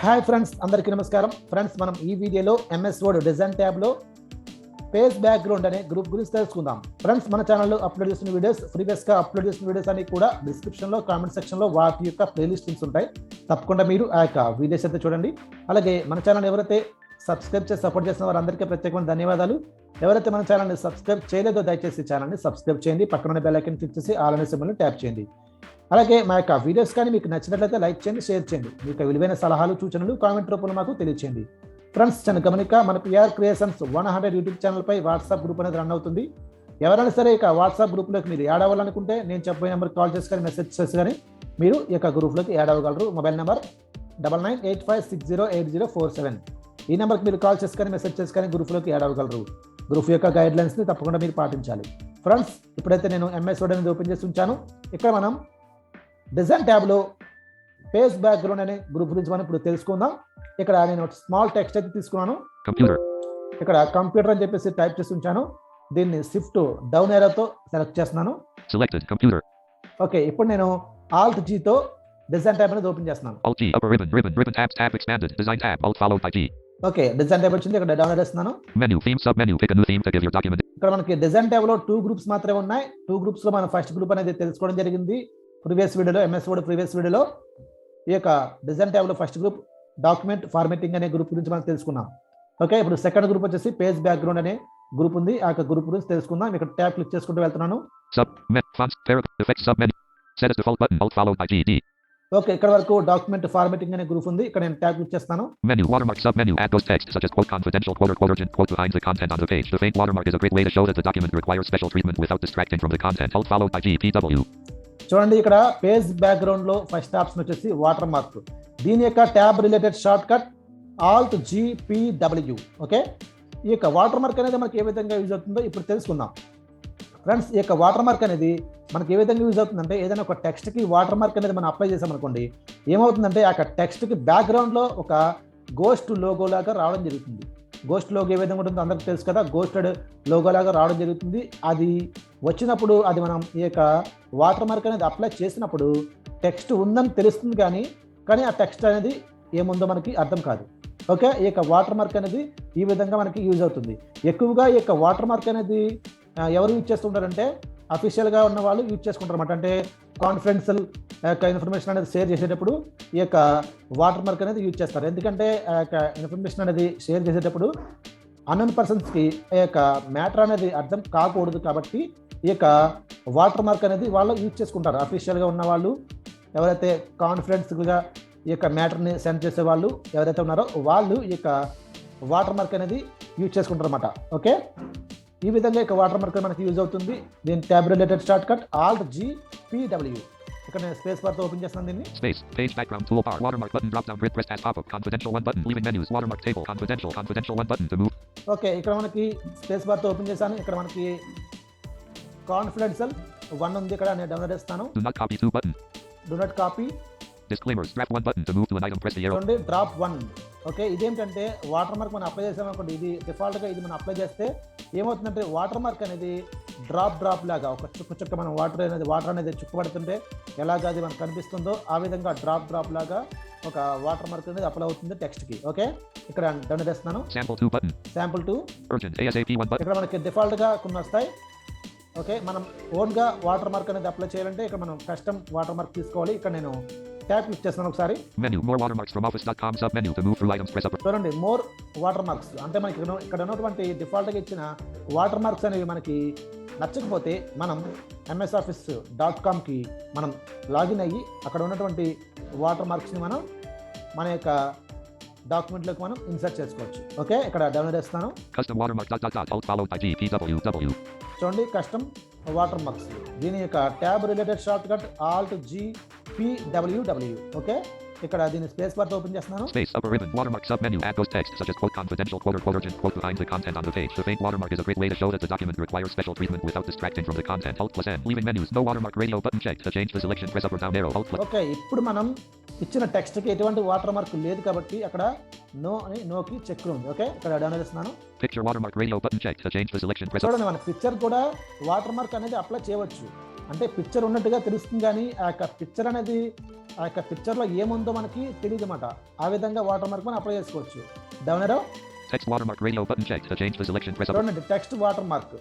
Hi friends, అందరికీ నమస్కారం. Friends, మనం ఈ వీడియోలో ఎంఎస్ వర్డ్ డిజైన్ ట్యాబ్లో పేజ్ బ్యాక్గ్రౌండ్ అనే గ్రూప్ గురించి తెలుసుకుందాం. ఫ్రెండ్స్, మన ఛానల్లో అప్లోడ్ చేసిన వీడియోస్, ప్రీవియస్గా అప్లోడ్ చేసిన వీడియోస్ అన్ని కూడా డిస్క్రిప్షన్లో, కామెంట్ సెక్షన్లో వాటి యొక్క ప్లేలిస్ట్ లింక్స్ ఉంటాయి. తప్పకుండా మీరు ఆ యొక్క వీడియోస్ అయితే చూడండి. అలాగే మన ఛానల్ ఎవరైతే సబ్స్క్రైబ్ చేసి సపోర్ట్ చేసిన వారందరికీ ప్రత్యేకమైన ధన్యవాదాలు. ఎవరైతే మన ఛానల్ని సబ్స్క్రైబ్ చేయలేదో దయచేసి ఛానల్ని సబ్స్క్రైబ్ చేయండి. పక్కన బెల్ ఐకాన్ క్లిక్ చేసి ఆల్ అనే సింబల్ని ట్యాప్ చేయండి. అలాగే మా యొక్క వీడియోస్ కానీ మీకు నచ్చినట్లయితే లైక్ చేయండి, షేర్ చేయండి. మీ యొక్క విలువైన సలహాలు, సూచనలు కామెంట్ రూపంలో మాకు తెలియచేయండి. ఫ్రెండ్స్, చిన్న గమనిక, మన పిఆర్ క్రియేషన్స్ 100 యూట్యూబ్ ఛానల్పై వాట్సాప్ గ్రూప్ అనేది రన్ అవుతుంది. ఎవరైనా సరే ఇక వాట్సాప్ గ్రూప్లోకి మీరు యాడ్ అవ్వాలనుకుంటే నేను చెప్పే నెంబర్కి కాల్ చేసి కానీ మెసేజ్ చేసి కానీ మీరు ఈ యొక్క గ్రూప్లోకి యాడ్ అవ్వగలరు. Mobile number 9985608047. ఈ నెంబర్కి మీరు కాల్ చేసి కానీ మెసేజ్ చేసి కానీ గ్రూప్లోకి యాడ్ అవ్వగలరు. గ్రూప్ యొక్క గైడ్లైన్స్ని తప్పకుండా మీరు పాటించాలి. ఫ్రెండ్స్, ఇప్పుడైతే నేను ఎంఎస్ వర్డ్ అనేది ఓపెన్ చేసి ఉంచాను. ఇక్కడ మనం డిజైన్ ట్యాబ్లో పేజ్ బ్యాక్గ్రౌండ్ అనే గ్రూప్ గురించి మనం ఇప్పుడు తెలుసుకుందాం. ఇక్కడ నేను స్మాల్ టెక్స్ట్ అయితే తీసుకున్నాను. ఇక్కడ కంప్యూటర్ అని చెప్పేసి టైప్ చేసి ఉంచాను. దీన్ని షిఫ్ట్ డౌన్ ఏరోతో సెలెక్ట్ చేస్తున్నాను. ఓకే, ఇప్పుడు నేను ఆల్ట్ G తో డిజైన్ ట్యాబ్ అనేది ఓపెన్ చేస్తున్నాను. ఓకే, డిజైన్ ట్యాబ్ వచ్చింది. ఇక్కడ డౌన్ చేస్తున్నాను. ఇక్కడ మనకి డిజైన్ ట్యాబ్ లో 2 గ్రూప్స్ మాత్రమే ఉన్నాయి. 2 గ్రూప్స్ లో మనం ఫస్ట్ గ్రూప్ అనేది తెలుసుకోవడం జరిగింది ప్రీవియస్ వీడియోలో. ఎంఎస్ వర్డ్ ప్రీవియస్ వీడియోలో ఈ యొక్క డిజైన్ ట్యాబ్లో ఫస్ట్ గ్రూప్ డాక్యుమెంట్ ఫార్మాటింగ్ అనే గ్రూప్ గురించి మనం తెలుసుకున్నాం. ఓకే, ఇప్పుడు సెకండ్ గ్రూప్ వచ్చేసి పేజ్ బ్యాక్గ్రౌండ్ అనే గ్రూప్ ఉంది. ఆ యొక్క గ్రూప్ గురించి తెలుసుకుందాం. ఇక్కడ ట్యాబ్ క్లిక్ చేసుకుంటూ వెళ్తున్నాను. ఓకే, ఇక్కడ వరకు డాక్యుమెంట్ ఫార్మాటింగ్ అనే గ్రూప్ ఉంది. ఇక్కడ నేను ట్యాబ్ క్లిక్ చేస్తాను. Menu watermark submenu add those text such as quote confidential quote or quote urgent quote behind the content on the page. The faint watermark is a great way to show that the document requires special treatment without distracting from the content. Alt followed by GPW. చూడండి, ఇక్కడ page background లో first option వచ్చేసి water mark. దీని యొక్క tab related short cut Alt GPW. Okay, ఈ యొక్క water mark అనేది మనకి ఏ విధంగా యూజ్ అవుతుందో ఇప్పుడు తెలుసుకుందాం. ఫ్రెండ్స్, ఈ యొక్క వాటర్ మార్క్ అనేది మనకి ఏ విధంగా యూజ్ అవుతుందంటే, ఏదైనా ఒక టెక్స్ట్కి వాటర్ మార్క్ అనేది మనం అప్లై చేసామనుకోండి, ఏమవుతుందంటే ఆ టెక్స్ట్కి బ్యాక్గ్రౌండ్లో ఒక గోస్ట్ లోగో లాగా రావడం జరుగుతుంది. గోస్ట్ లోగో ఏ విధంగా ఉంటుందో అందరికీ తెలుసు కదా, గోస్టెడ్ లోగో లాగా రావడం జరుగుతుంది. అది వచ్చినప్పుడు అది మనం ఈ యొక్క వాటర్ మార్క్ అనేది అప్లై చేసినప్పుడు టెక్స్ట్ ఉందని తెలుస్తుంది, కానీ ఆ టెక్స్ట్ అనేది ఏముందో మనకి అర్థం కాదు. ఓకే, ఈ యొక్క వాటర్ మార్క్ అనేది ఈ విధంగా మనకి యూజ్ అవుతుంది. ఎక్కువగా ఈ యొక్క వాటర్ మార్క్ అనేది ఎవరు యూజ్ చేస్తుంటారంటే అఫీషియల్గా ఉన్న వాళ్ళు యూజ్ చేసుకుంటారు అన్నమాట. అంటే కాన్ఫిడెన్షియల్ యొక్క ఇన్ఫర్మేషన్ అనేది షేర్ చేసేటప్పుడు ఈ యొక్క వాటర్ మార్క్ అనేది యూజ్ చేస్తారు. ఎందుకంటే ఆ యొక్క ఇన్ఫర్మేషన్ అనేది షేర్ చేసేటప్పుడు అన్నోన్ పర్సన్స్కి ఈ యొక్క మ్యాటర్ అనేది అర్థం కాకూడదు. కాబట్టి ఈ యొక్క వాటర్ మార్క్ అనేది వాళ్ళు యూజ్ చేసుకుంటారు. అఫీషియల్గా ఉన్న వాళ్ళు, ఎవరైతే కాన్ఫిడెన్స్గా ఈ యొక్క మ్యాటర్ని సెండ్ చేసే వాళ్ళు ఎవరైతే ఉన్నారో వాళ్ళు ఈ యొక్క వాటర్ మార్క్ అనేది యూజ్ చేసుకుంటారు అన్నమాట. ఓకే, ఈ విధంగా ఇక వాటర్ మార్క్ మనకి యూజ్ అవుతుంది. దీని tab related short cut Alt GPW. ఇక్కడ నేను స్పేస్ బార్ తో ఓపెన్ చేస్తున్నాను. దీన్ని space page background toolbar watermark button drop down grid press as pop up confidential 1 button leaving menus watermark table confidential 1 button to move. Okay, ఇక్కడ మనకి space bar తో open చేశాను. ఇక్కడ మనకి కాన్ఫిడెన్షియల్ 1 ఉంది. ఇక్కడ నేను డౌన్లోడ్ చేస్తాను. do not copy 2 button. do not copy disclaimers drop 1 button to move to an item press the arrow. చూడండి, డ్రాప్ 1. ఓకే, ఇదేంటంటే వాటర్ మార్క్ మనం అప్లై చేసామనుకోండి, ఇది డిఫాల్ట్గా ఇది మనం అప్లై చేస్తే ఏమవుతుందంటే వాటర్ మార్క్ అనేది డ్రాప్ లాగా ఒక చుక్క మనం వాటర్ అనేది చుక్కబడుతుంటే ఎలాగ అది మనకు కనిపిస్తుందో ఆ విధంగా డ్రాప్ లాగా ఒక వాటర్ మార్క్ అనేది అప్లై అవుతుంది టెక్స్ట్కి. ఓకే, ఇక్కడ డౌన్లోడ్ చేస్తున్నాను. Sample 2 urgent ASAP 1 button. ఇక్కడ మనకి డిఫాల్ట్గా కొన్ని వస్తాయి. ఓకే, మనం ఓన్గా వాటర్ మార్క్ అనేది అప్లై చేయాలంటే ఇక్కడ మనం కస్టమ్ వాటర్ మార్క్ తీసుకోవాలి. ఇక్కడ నేను ట్యాబ్ క్లిక్ చేస్తున్నాను. ఒకసారి menu more watermarks from office.com sub menu to move through items press up. చూడండి, మోర్ వాటర్ మార్క్స్ అంటే మనకి ఇక్కడ ఉన్నటువంటి డిఫాల్ట్గా ఇచ్చిన వాటర్ మార్క్స్ అనేవి మనకి నచ్చకపోతే మనం msoffice.comకి మనం లాగిన్ అయ్యి అక్కడ ఉన్నటువంటి వాటర్ మార్క్స్ని మనం మన యొక్క డాక్యుమెంట్లోకి మనం ఇన్సర్ట్ చేసుకోవచ్చు. ఓకే, ఇక్కడ డౌన్లోడ్ చేస్తాను. custom watermark alt followed by GPW. చూడండి, కస్టమ్ వాటర్ మార్క్స్. దీని యొక్క tab related short cut Alt GPW. Okay, ఇక్కడ దీని స్పేస్ బార్ తో ఓపెన్ చేస్తున్నాను. Space upper ribbon watermark submenu add those text such as quote confidential quote or quote urgent quote behind the content on the page. The faint watermark is a great way to show that the document requires special treatment without distracting from the content. Alt plus N leaving menus no watermark radio button checked to change the selection press up or down arrow. Alt plus. Okay, ఇప్పుడు మనం ఇచ్చిన టెక్స్ట్కి ఎటువంటి water mark లేదు కాబట్టి అక్కడ నోకి check ఉంది. Okay, ఇక్కడ download చేస్తున్నాను. Picture watermark radio button checked to change the selection press up. చూడండి, మన పిక్చర్ కూడా వాటర్ మార్క్ అనేది అప్లై చేయవచ్చు. అంటే పిక్చర్ ఉన్నట్టుగా తెలుస్తుంది కానీ ఆ యొక్క పిక్చర్ అనేది ఆ యొక్క పిక్చర్లో ఏముందో మనకి తెలియదు అన్నమాట. ఆ విధంగా వాటర్ మార్క్ మనం అప్లై చేసుకోవచ్చు. Down aero. Text watermark radio button checked. To change the selection, press up. చూడండి టెక్స్ట్ వాటర్ మార్క్.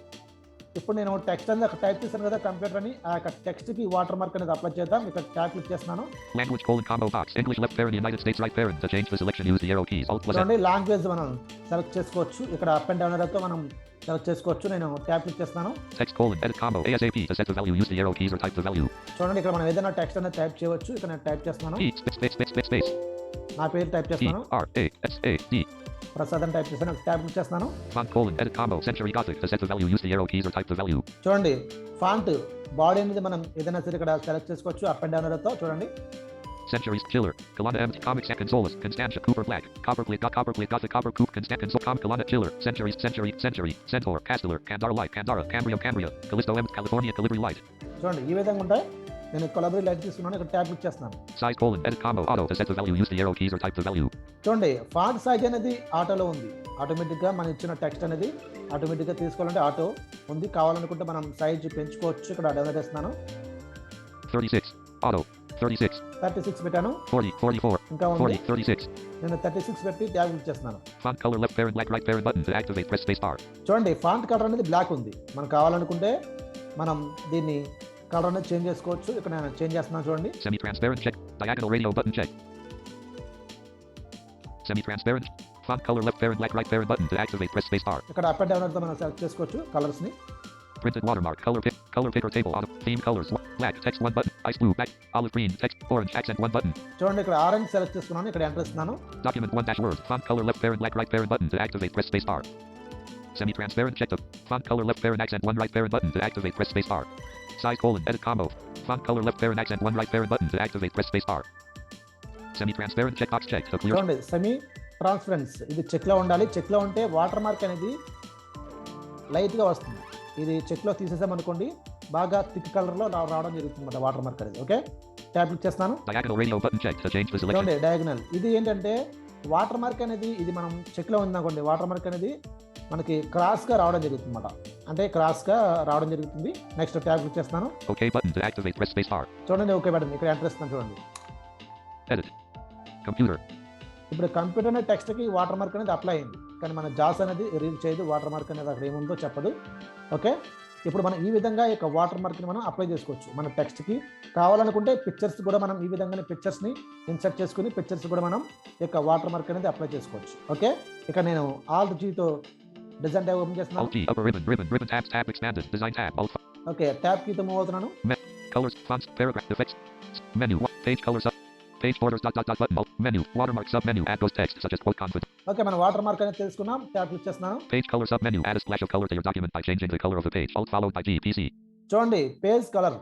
ఇప్పుడు నేను టెక్స్ట్ అనేది అక్కడ టైప్ చేశాను కదా కంప్యూటర్ అని, ఆ యొక్క టెక్స్ట్కి వాటర్ మార్క్ అనేది అప్లై చేద్దాం. ఇక్కడ ట్యాప్ క్లిక్ చేస్తున్నాను. Language: combo box. English left parent, United States right parent. To change the selection, use the arrow keys. Alt+N. చూడండి లాంగ్వేజ్ మనం సెలెక్ట్ చేసుకోవచ్చు. ఇక్కడ అప్ అండ్ డౌన్ ఏరోతో మనం సెలెక్ట్ చేసుకోవచ్చు. నేను ట్యాప్ క్లిక్ చేస్తున్నాను. Text: edit combo ASAP. To set the value, use the arrow keys or type the value. చూడండి ఇక్కడ మనం ఏదైనా టెక్స్ట్ అనేది టైప్ చేయవచ్చు. ఇక్కడ నేను టైప్ చేస్తున్నాను. Space. నా పేరు టైప్ చేస్తున్నాను. PRASAD. ప్రసాద్ అని టైప్ చేస్తాను. ట్యాప్ క్లిక్ చేస్తున్నాను. Font: edit combo Century Gothic. To set the value, use the arrow keys or type the value. చూడండి ఫాంట్ బాడీ అనేది మనం ఏదైనా సరే ఇక్కడ సెలెక్ట్ చేసుకోవచ్చు అప్ అండ్ డౌన్ ఏరోతో. చూడండి Centuries Killer, Kalana M, Comics and Consolas, Constantia, Cooper Black, Copperplate, Gothic, Copper Coop, Constant, Kalana Killer, Centuries, Centaur, Castellar, Candara Light, Candara, Cambria, Callisto M, California, Calibri Light. చూడండి ఈ విధంగా ఉంటాయి. నేను కొలబరీ light తీసుకున్నాను. ఇక్కడ tap click చేస్తున్నాను. Size: edit combo auto. To set the value, use the arrow keys or type the value. చూడండి font size అనేది ఆటోలో ఉంది. ఆటోమేటిక్గా మనం ఇచ్చిన టెక్స్ట్ అనేది ఆటోమేటిక్గా తీసుకోవాలంటే ఆటో ఉంది. కావాలనుకుంటే మనం సైజ్ పెంచుకోవచ్చు. ఇక్కడ డౌన్లోడ్ చేస్తున్నాను. 36 auto 36 36 పెట్టాను. 40 44 ఇంకా ఉంది. 40 36. నేను 36 పెట్టి ట్యాబ్ క్లిక్ చేస్తున్నాను. Font color: left parent, black, right parent button. To activate, press space bar. చూడండి ఫాంట్ కలర్ అనేది బ్లాక్ ఉంది. మనం కావాలనుకుంటే మనం దీన్ని కలర్ అనేది చేంజ్ చేసుకోవచ్చు. ఇక్కడ నేను చేంజ్ చేస్తున్నాను. చూడండి semi transparent check. Diagonal radio button check. Semi transparent. Font color: left parent, black, right parent button. To activate, press space bar. ఇక్కడ అప్ అండ్ డౌన్ తో మనం సెలెక్ట్ చేసుకోవచ్చు కలర్స్ ని. Printed watermark, color picker table, auto, theme colors, black, text 1 button, ice blue, black, olive green, text, orange, accent 1 button. చూడండి ఇక్కడ orange select చేసుకున్నాను. ఇక్కడ enter ఇస్తున్నాను. Document 1-word, font color: left parent, black, right parent button. To activate, press space bar. Semi-transparent check. Font color: left parent, accent 1, right parent button. To activate, press space bar. Size: edit combo. Font color: left parent, accent 1, right parent button. To activate, press space bar. Semi-transparent checkbox check. To clear. చూడండి semi transparence ఇది check లో ఉండాలి. Check లో ఉంటే water mark అనేది light గా వస్తుంది. ఇది చెక్ లో తీసేసామనుకోండి బాగా థిక్ కలర్ లో రావడం జరుగుతుంది వాటర్ మార్క్ అనేది. ఓకే ట్యాప్ క్లిక్ చేస్తాను. Diagonal radio button check. To change the selection. చూడండి డయాగనల్ ఇది ఏంటంటే వాటర్ మార్క్ అనేది ఇది మనం చెక్ లో ఉందనుకోండి వాటర్ మార్క్ అనేది మనకి క్రాస్ గా రావడం జరుగుతుంది అన్నమాట. అంటే క్రాస్ గా రావడం జరుగుతుంది. నెక్స్ట్ ట్యాప్ క్లిక్ చేస్తాను. Okay button. To activate, press space bar. చూడండి ఓకే బటన్ ఇక్కడ ఎంటర్ ఇస్తాను. చూడండి Edit. Computer. ఇప్పుడు కంప్యూటర్ అనే టెక్స్ట్ కి వాటర్ మార్క్ అనేది అప్లై అయింది. కానీ మన జాస్ అనేది రీడ్ చేయదు. వాటర్ మార్క్ అనేది అక్కడ ఏముందో చెప్పదు. ఓకే ఇప్పుడు మనం ఈ విధంగా ఈ యొక్క వాటర్ మార్క్ని మనం అప్లై చేసుకోవచ్చు. మన టెక్స్ట్కి కావాలనుకుంటే పిక్చర్స్ కూడా మనం ఈ విధంగానే పిక్చర్స్ని ఇన్సర్ట్ చేసుకుని పిక్చర్స్ కూడా మనం ఈ యొక్క వాటర్ మార్క్ అనేది అప్లై చేసుకోవచ్చు. ఓకే ఇక నేను Alt G తో డిజైన్ ట్యాబ్ ఓపెన్ చేస్తున్నాను. Alt G, upper ribbon tab expanded, design tab, Alt. Okay tab కీతో మూవ్ అవుతున్నాను. Colors, fonts, paragraph, effects, menu, page colors up, page borders, button, alt, menu, watermark, sub menu, add those text such as quote confident. Okay మన water mark అనేది తెలుసుకున్నాం. Tab click చేస్తున్నాను. Page color sub menu, add a splash of color to your document by changing the color of the page. Alt followed by G, PC. చూడండి page colour,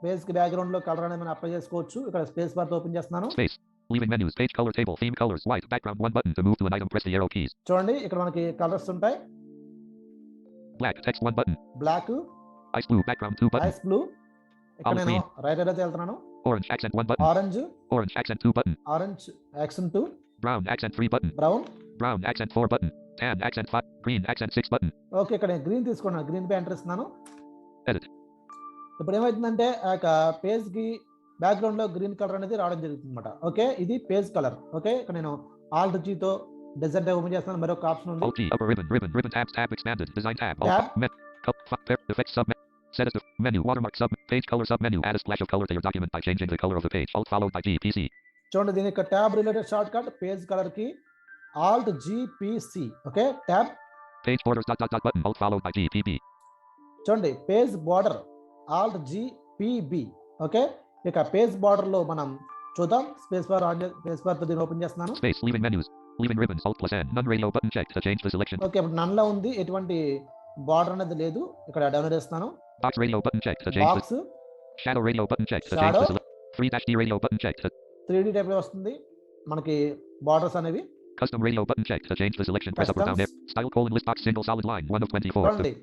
page కి background లో colour అనేది మనం apply చేసుకోవచ్చు. ఇక్కడ space bar తో open చేస్తున్నాను. Space. Leaving menus, page color table, theme colors, white, background 1 button. To move to an item, press the arrow keys. చూడండి ఇక్కడ మనకి కలర్స్ ఉంటాయి. Black, text 1 button. Black, Ice blue, background 2 button. Ice blue. ఇక్కడ నేను right ఏరియాతో వెళ్తున్నాను. Orange, accent 1 button. Orange accent 2 button. Orange accent 2. Brown, accent 3 button. Brown accent 4 button. Tan, accent 5. Green, accent 6 button. Okay ఇక్కడ నేను green తీసుకున్నాను. Green పై enter ఇస్తున్నాను. Edit. ఇప్పుడు ఏమవుతుందంటే ఆ యొక్క పేజ్ కి బ్యాక్గ్రౌండ్ లో గ్రీన్ కలర్ అనేది రావడం జరుగుతుంది అనమాట. ఓకే ఇది పేజ్ కలర్. ఓకే ఇక్కడ నేను Alt G తో డిజైన్ ట్యాబ్ ఓపెన్ చేస్తున్నాను. మరొక ఆప్షన్ ఉంది. Alt G, upper ribbon tab expanded, design tab, effects sub set as the menu, watermark sub page color sub menu, add a splash of color to your document by changing the color of the page. Alt followed by G, PC. చూడండి దీని యొక్క tab related short cut page colour కి Alt G PC. Okay tab page borders button, Alt followed by G, PB. చూడండి page border Alt G PB. Okay ఇక page border లో మనం చూద్దాం. Space bar తో దీన్ని ఓపెన్ చేస్తున్నాను. Space, leaving menus, leaving ribbons, Alt+N, none radio button checked to change the selection. Okay ఇప్పుడు నన్ లో ఉంది. ఎటువంటి బార్డర్ అనేది లేదు. ఇక్కడ డౌన్లోడ్ చేస్తున్నాను. Box radio button checked to change box, shadow radio button checked to change the selection. 3-D radio button checked to 3D type లో వస్తుంది మనకి బార్డర్స్ అనేవి. custom radio button checked to change the selection. Press up or down there. Style: list box, single solid line 1 of 24. చూడండి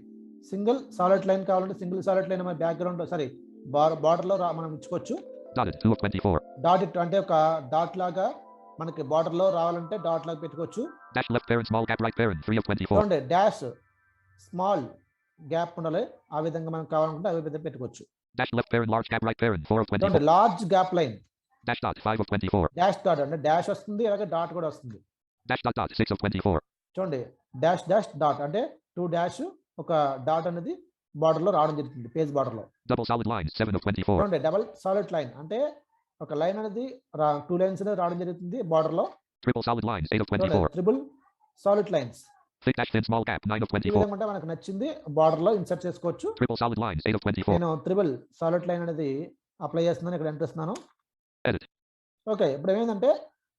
single solid line కావాలంటే single solid line మన background sorry border లో మనం ఇచ్చుకోవచ్చు. Dotted 2 of 24. డాట్ ఇట్ అంటే ఒక dot లాగా మనకి బార్డర్ లో రావాలంటే డాట్ లాగా పెట్టుకోవచ్చు. Dash left parent, small gap right parent 3 of 24. చూడండి డాష్ స్మాల్ గ్యాప్ ఉండాలి. ఆ విధంగా మనం కావాలనుకుంటే ఆ విధంగా పెట్టుకోవచ్చు. Dash left parent, large gap right parent, 4 of 24. చూడండి large gap line, Dash dot, 5 of 24. Dash dot అంటే డాష్ వస్తుంది, అలాగే డాట్ కూడా వస్తుంది. Dash dot dot, 6 of 24. చూడండి డాష్ డాష్ డాట్ అంటే 2 డాష్ ఒక డాట్ అనేది బార్డర్ లో రావడం జరుగుతుంది, పేజ్ బార్డర్ లో. Double solid lines, 7 of 24. చూడండి డబల్ సాలిడ్ లైన్ అంటే ఒక లైన్ అనేది 2 లైన్స్ అనేది రావడం జరుగుతుంది బార్డర్ లో. Triple solid lines, 8 of 24. Triple solid lines, Thick dash thin small gap, 9 of ఈ 24. విధంగా అంటే మనకు నచ్చింది బార్డర్ లో ఇన్సర్ట్ చేసుకోవచ్చు. Triple solid lines, 8 of 24. నేను ట్రిపుల్ సాలిడ్ లైన్ అనేది అప్లై చేస్తున్నాను, ఇక్కడ ఎంటర్ ఇస్తున్నాను. Edit. ఓకే, ఇప్పుడు ఏమైందంటే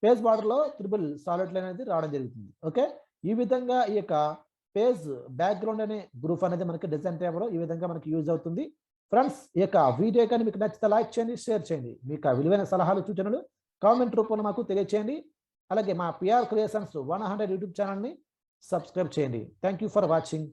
పేజ్ బార్డర్ లో ట్రిపుల్ సాలిడ్ లైన్ అనేది రావడం జరుగుతుంది. ఓకే, ఈ విధంగా ఈ యొక్క పేజ్ బ్యాక్గ్రౌండ్ అనే గ్రూప్ అనేది మనకి డిజైన్ టేబుల్ ఈ విధంగా మనకి యూజ్ అవుతుంది. ఫ్రెండ్స్, ఈ యొక్క వీడియో కానీ మీకు నచ్చితే లైక్ చేయండి, షేర్ చేయండి. మీకు విలువైన సలహాలు సూచనలు కామెంట్ రూపంలో మాకు తెలియచేయండి. అలాగే మా పిఆర్ క్రియేషన్స్ 100 యూట్యూబ్ ఛానల్ని సబ్స్క్రైబ్ చేయండి. Thank you for watching.